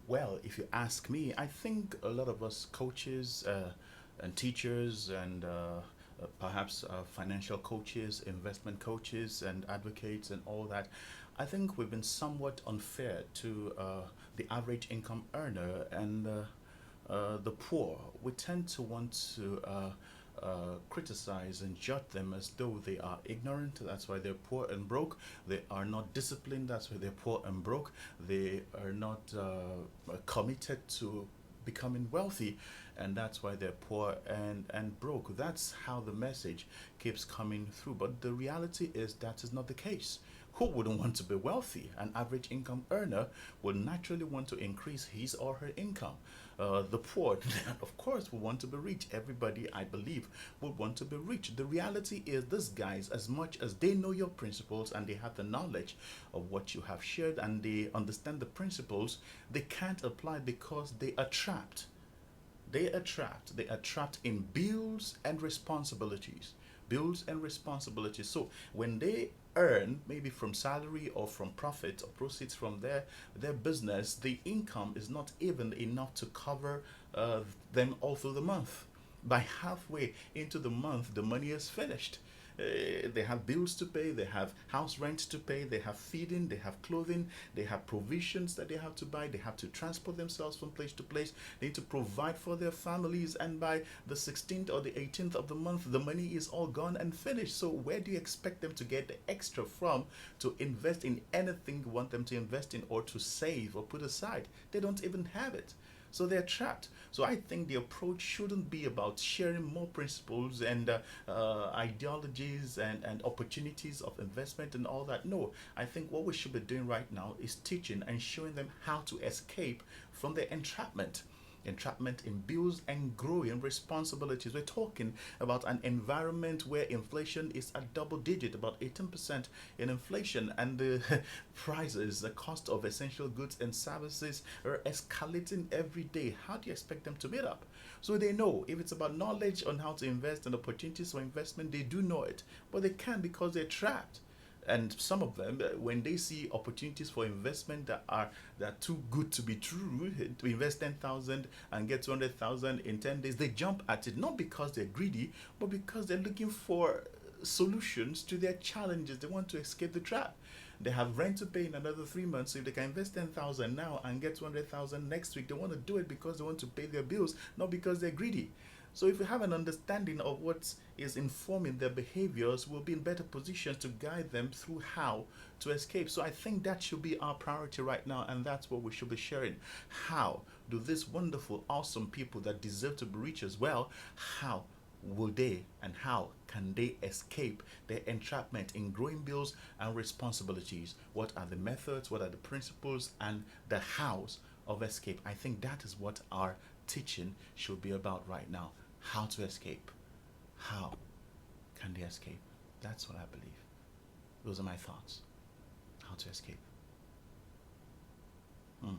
Well, if you ask me, I think a lot of us coaches and teachers and perhaps financial coaches, investment coaches, and advocates, and all that, I think we've been somewhat unfair to the average income earner and the poor. We tend to want to criticize and judge them as though they are ignorant. That's why they're poor and broke. They are not disciplined. That's why they're poor and broke. They are not committed to becoming wealthy, and that's why they're poor and broke. That's how the message keeps coming through. But the reality is that is not the case. Who wouldn't want to be wealthy? An average income earner would naturally want to increase his or her income. The poor, of course, will want to be rich. Everybody, I believe, would want to be rich. The reality is, these guys, as much as they know your principles and they have the knowledge of what you have shared and they understand the principles, they can't apply because they are trapped. They are trapped in bills and responsibilities. Bills and responsibilities. So when they earn, maybe from salary or from profit or proceeds from their business, the income is not even enough to cover them all through the month. By halfway into the month, the money is finished. They have bills to pay, they have house rent to pay, they have feeding, they have clothing, they have provisions that they have to buy, they have to transport themselves from place to place, they need to provide for their families, and by the 16th or the 18th of the month, the money is all gone and finished. So, where do you expect them to get the extra from to invest in anything you want them to invest in or to save or put aside? They don't even have it. So they're trapped. So I think the approach shouldn't be about sharing more principles and ideologies and opportunities of investment and all that. No, I think what we should be doing right now is teaching and showing them how to escape from the entrapment. Entrapment in bills and growing responsibilities. We're talking about an environment where inflation is at double digit, about 18% in inflation, and the prices, the cost of essential goods and services are escalating every day. How do you expect them to meet up? So they know if it's about knowledge on how to invest and opportunities for investment, they do know it, but they can't because they're trapped. And some of them, when they see opportunities for investment that are too good to be true, to invest 10,000 and get 200,000 in 10 days, they jump at it, not because they're greedy, but because they're looking for solutions to their challenges. They want to escape the trap. They have rent to pay in another 3 months. So if they can invest 10,000 now and get 200,000 next week, they want to do it because they want to pay their bills, not because they're greedy. So if we have an understanding of what is informing their behaviors, we'll be in better positions to guide them through how to escape. So I think that should be our priority right now, and that's what we should be sharing. How do these wonderful, awesome people that deserve to be rich as well, how will they and how can they escape their entrapment in growing bills and responsibilities? What are the methods? What are the principles and the hows of escape? I think that is what our teaching should be about right now. How to escape. How can they escape? That's what I believe. Those are my thoughts. How to escape. Mm.